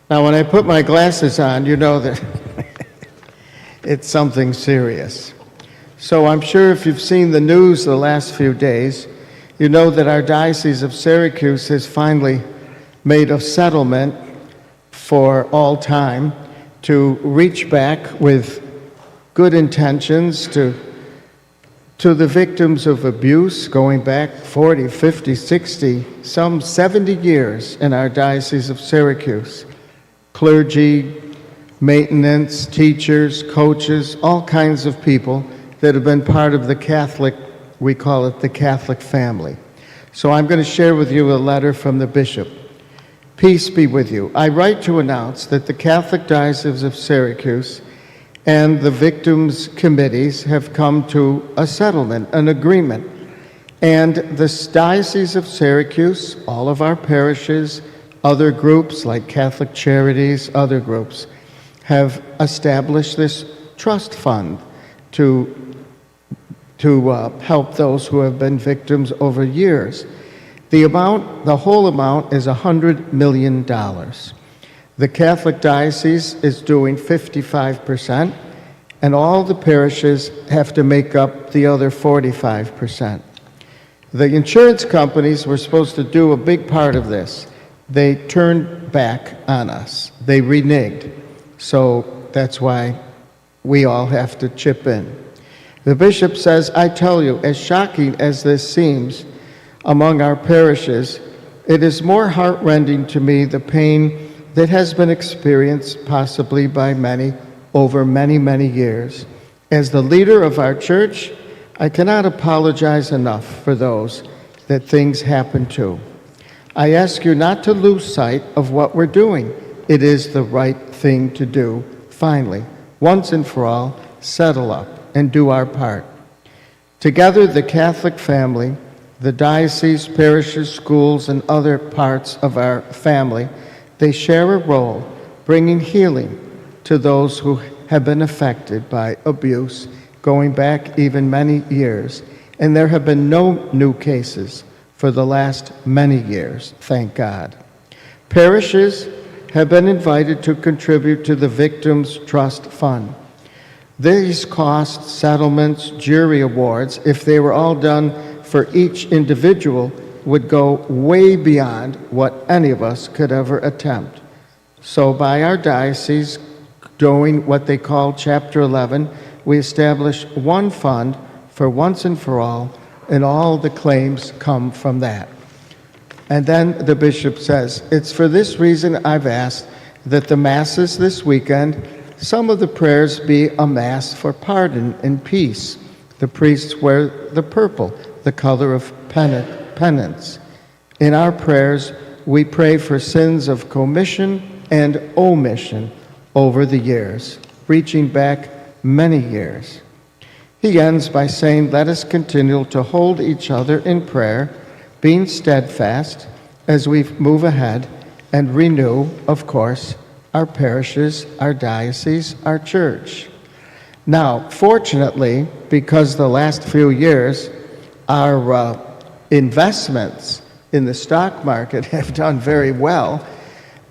Now, when I put my glasses on, you know that it's something serious. So I'm sure if you've seen the news the last few days, you know that our Diocese of Syracuse has finally made a settlement for all time to reach back with good intentions to the victims of abuse going back 40, 50, 60, some 70 years in our Diocese of Syracuse. Clergy, maintenance, teachers, coaches, all kinds of people that have been part of the Catholic, we call it the Catholic family. So I'm going to share with you a letter from the bishop. Peace be with you. I write to announce that the Catholic Diocese of Syracuse and the victims' committees have come to a settlement, an agreement. And the Diocese of Syracuse, all of our parishes, other groups like Catholic Charities, other groups, have established this trust fund to help those who have been victims over years. The whole amount is $100 million. The Catholic Diocese is doing 55%, and all the parishes have to make up the other 45%. The insurance companies were supposed to do a big part of this. They turned back on us. They reneged. So that's why we all have to chip in. The bishop says, I tell you, as shocking as this seems among our parishes, it is more heartrending to me the pain that has been experienced possibly by many over many, many years. As the leader of our church, I cannot apologize enough for those that things happen to. I ask you not to lose sight of what we're doing. It is the right thing to do. Finally, once and for all, settle up and do our part. Together, the Catholic family, the diocese, parishes, schools, and other parts of our family, they share a role bringing healing to those who have been affected by abuse going back even many years. And there have been no new cases for the last many years, thank God. Parishes have been invited to contribute to the Victims' Trust Fund. These costs, settlements, jury awards, if they were all done for each individual, would go way beyond what any of us could ever attempt. So by our diocese doing what they call Chapter 11, we establish one fund for once and for all, and all the claims come from that. And then the bishop says, it's for this reason I've asked that the masses this weekend, some of the prayers be a mass for pardon and peace. The priests wear the purple, the color of penance. In our prayers, we pray for sins of commission and omission over the years, reaching back many years. He ends by saying, let us continue to hold each other in prayer, being steadfast as we move ahead and renew, of course, our parishes, our diocese, our church. Now, fortunately, because the last few years, our investments in the stock market have done very well,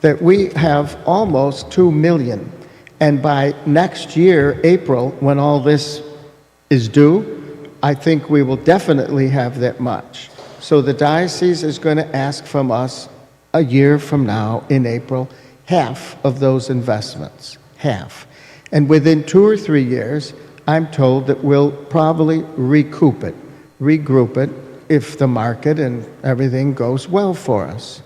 that we have almost 2 million. And by next year, April, when all this is due, I think we will definitely have that much. So the diocese is going to ask from us a year from now in April, half of those investments, half. And within 2 or 3 years, I'm told that we'll probably regroup it if the market and everything goes well for us.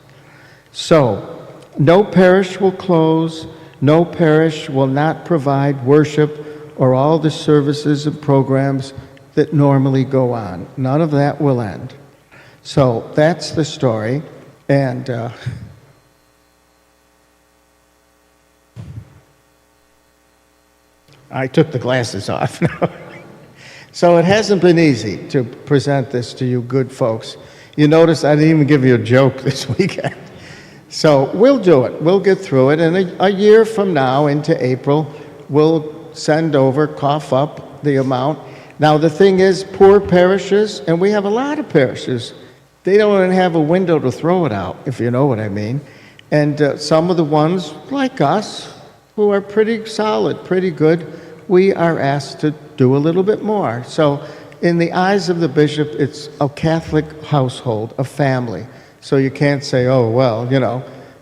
So no parish will close, no parish will not provide worship or all the services and programs that normally go on. None of that will end. So that's the story. And I took the glasses off now. So it hasn't been easy to present this to you good folks. You notice I didn't even give you a joke this weekend. So we'll do it. We'll get through it. And a year from now into April, we'll send over, cough up the amount. Now the thing is, poor parishes, and we have a lot of parishes, they don't even have a window to throw it out, if you know what I mean. And some of the ones, like us, who are pretty solid, pretty good, we are asked to do a little bit more. So in the eyes of the bishop, it's a Catholic household, a family. So you can't say, oh, well,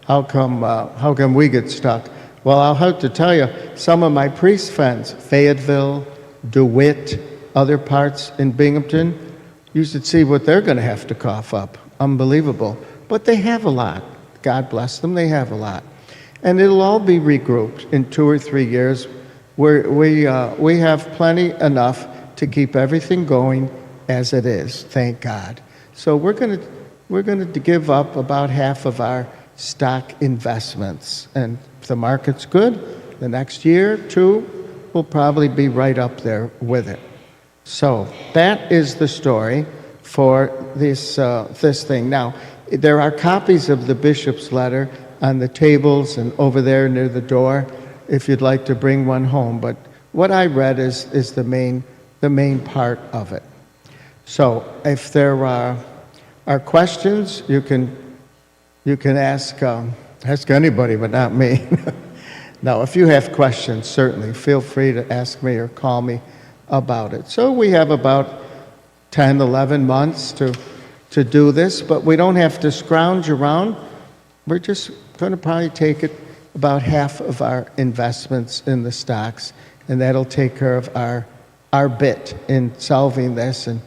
how come we get stuck? Well, I'll have to tell you, some of my priest friends, Fayetteville, DeWitt, other parts in Binghamton, you should see what they're going to have to cough up. Unbelievable. But they have a lot. God bless them, they have a lot. And it'll all be regrouped in 2 or 3 years. We have plenty enough to keep everything going as it is, thank God. So we're going to give up about half of our stock investments. And if the market's good, the next year, 2, we'll probably be right up there with it. So that is the story for this thing. Now, there are copies of the bishop's letter on the tables and over there near the door if you'd like to bring one home. But what I read is the main part of it. So if there are questions, you can ask anybody, but not me. Now, if you have questions, certainly feel free to ask me or call me about it. So we have about 10, 11 months to do this, but we don't have to scrounge around. We're just going to probably take it about half of our investments in the stocks, and that'll take care of our bit in solving this. And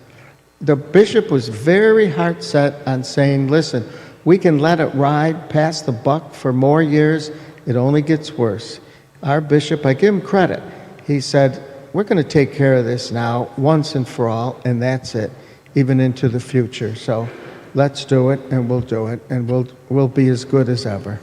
the bishop was very hard set on saying, listen, we can let it ride past the buck for more years. It only gets worse. Our bishop, I give him credit. He said, we're going to take care of this now, once and for all, and that's it, even into the future. So let's do it, and we'll do it, and we'll be as good as ever.